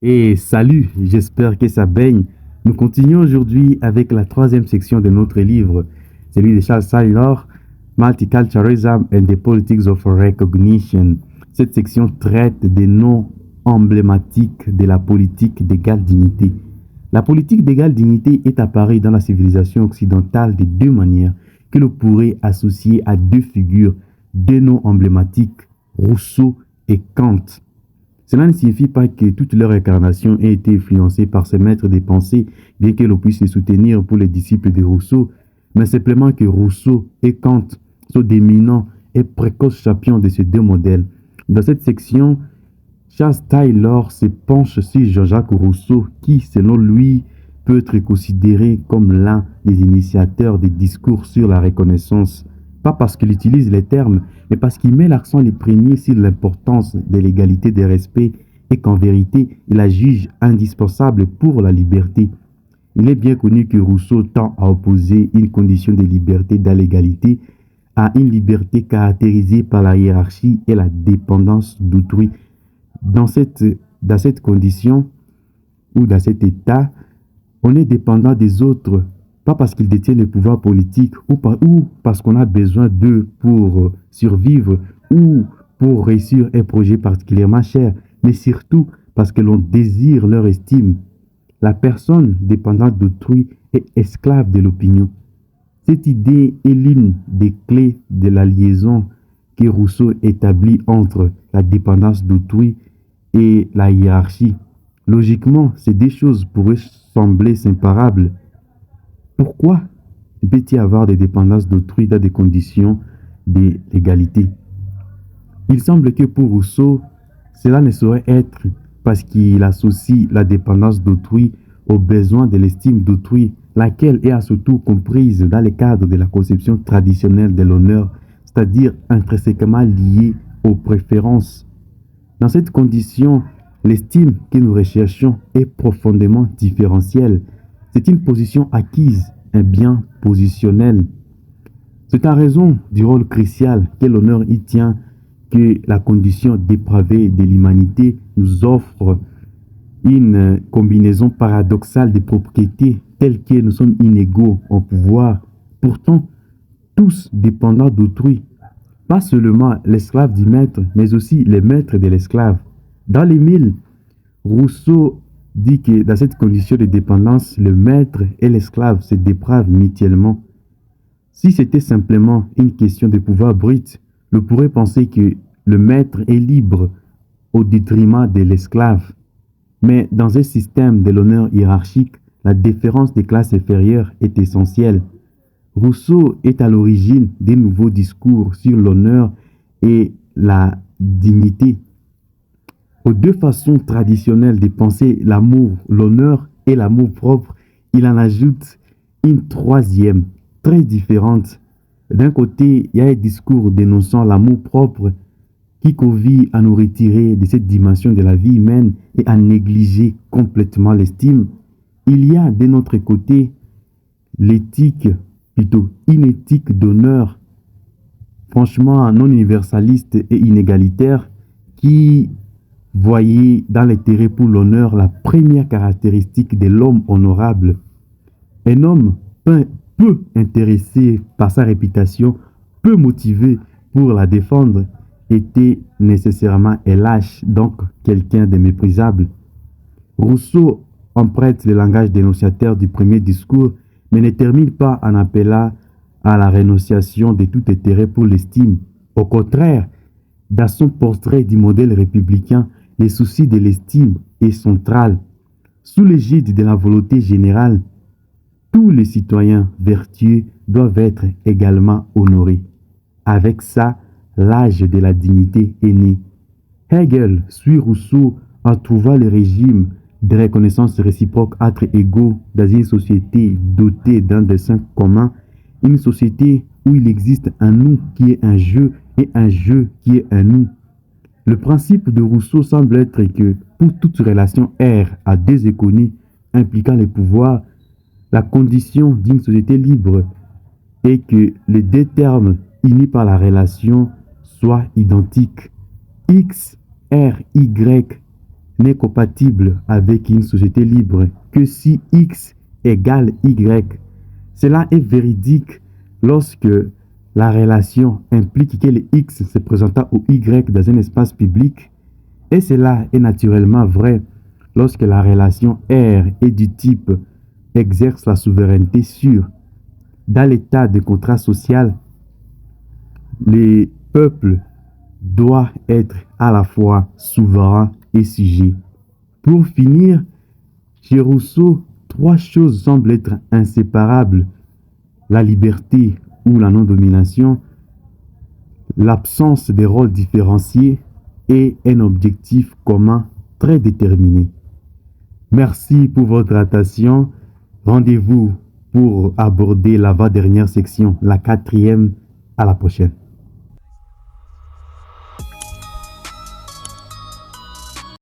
Et salut, j'espère que ça baigne. Nous continuons aujourd'hui avec la troisième section de notre livre, celui de Charles Taylor, Multiculturalism and the Politics of Recognition. Cette section traite des noms emblématiques de la politique d'égale dignité. La politique d'égale dignité est apparue dans la civilisation occidentale de deux manières que l'on pourrait associer à deux figures, deux noms emblématiques, Rousseau et Kant. Cela ne signifie pas que toute leur incarnation ait été influencée par ces maîtres des pensées, bien que l'on puisse les soutenir pour les disciples de Rousseau, mais simplement que Rousseau et Kant sont d'éminents et précoces champions de ces deux modèles. Dans cette section, Charles Taylor se penche sur Jean-Jacques Rousseau, qui, selon lui, peut être considéré comme l'un des initiateurs des discours sur la reconnaissance. Pas parce qu'il utilise les termes, mais parce qu'il met l'accent les premiers sur l'importance de l'égalité des respects et qu'en vérité, il la juge indispensable pour la liberté. Il est bien connu que Rousseau tend à opposer une condition de liberté dans l'égalité à une liberté caractérisée par la hiérarchie et la dépendance d'autrui. Dans cette condition ou dans cet état, on est dépendant des autres, pas parce qu'ils détiennent le pouvoir politique ou parce qu'on a besoin d'eux pour survivre ou pour réussir un projet particulièrement cher, mais surtout parce que l'on désire leur estime. La personne dépendante d'autrui est esclave de l'opinion. Cette idée est l'une des clés de la liaison que Rousseau établit entre la dépendance d'autrui et la hiérarchie. Logiquement, ces deux choses pourraient sembler séparables. Pourquoi peut-il y avoir des dépendances d'autrui dans des conditions d'égalité? Il semble que pour Rousseau, cela ne saurait être parce qu'il associe la dépendance d'autrui au besoin de l'estime d'autrui, laquelle est à ce tour comprise dans le cadre de la conception traditionnelle de l'honneur, c'est-à-dire intrinsèquement liée aux préférences. Dans cette condition, l'estime que nous recherchons est profondément différentielle. C'est une position acquise, un bien positionnel. C'est en raison du rôle crucial que l'honneur y tient que la condition dépravée de l'humanité nous offre une combinaison paradoxale de propriétés telles que nous sommes inégaux en pouvoir, pourtant tous dépendants d'autrui. Pas seulement l'esclave du maître, mais aussi les maîtres de l'esclave. Dans l'Émile, Rousseau dit que dans cette condition de dépendance, le maître et l'esclave se dépravent mutuellement. Si c'était simplement une question de pouvoir brut, on pourrait penser que le maître est libre au détriment de l'esclave. Mais dans un système de l'honneur hiérarchique, la différence des classes inférieures est essentielle. Rousseau est à l'origine des nouveaux discours sur l'honneur et la dignité. Aux deux façons traditionnelles de penser l'amour, l'honneur et l'amour propre, il en ajoute une troisième, très différente. D'un côté, il y a un discours dénonçant l'amour propre qui convie à nous retirer de cette dimension de la vie humaine et à négliger complètement l'estime. Il y a de notre côté l'éthique, plutôt une éthique d'honneur, franchement non universaliste et inégalitaire, qui voyait dans l'intérêt pour l'honneur la première caractéristique de l'homme honorable. Un homme peu intéressé par sa réputation, peu motivé pour la défendre, était nécessairement un lâche, donc quelqu'un de méprisable. Rousseau emprunte le langage dénonciateur du premier discours, mais ne termine pas en appelant à la rénonciation de tout intérêt pour l'estime. Au contraire, dans son portrait du modèle républicain, le souci de l'estime est central. Sous l'égide de la volonté générale, tous les citoyens vertueux doivent être également honorés. Avec ça, l'âge de la dignité est né. Hegel suit Rousseau en trouvant le régime de reconnaissance réciproque entre égaux dans une société dotée d'un dessein commun, une société où il existe un nous qui est un jeu et un jeu qui est un nous. Le principe de Rousseau semble être que pour toute relation R à deux inconnus impliquant les pouvoirs, la condition d'une société libre est que les deux termes unis par la relation soient identiques. X, R, Y n'est compatible avec une société libre que si X égale Y. Cela est véridique lorsque la relation implique que le X se présenta au Y dans un espace public, et cela est naturellement vrai lorsque la relation R est du type exerce la souveraineté sur. Dans l'état de contrat social, le peuple doit être à la fois souverain et sujet. Pour finir, chez Rousseau, trois choses semblent être inséparables: la liberté ou la non-domination, l'absence des rôles différenciés et un objectif commun très déterminé. Merci pour votre attention. Rendez-vous pour aborder l'avant-dernière section, la quatrième. À la prochaine.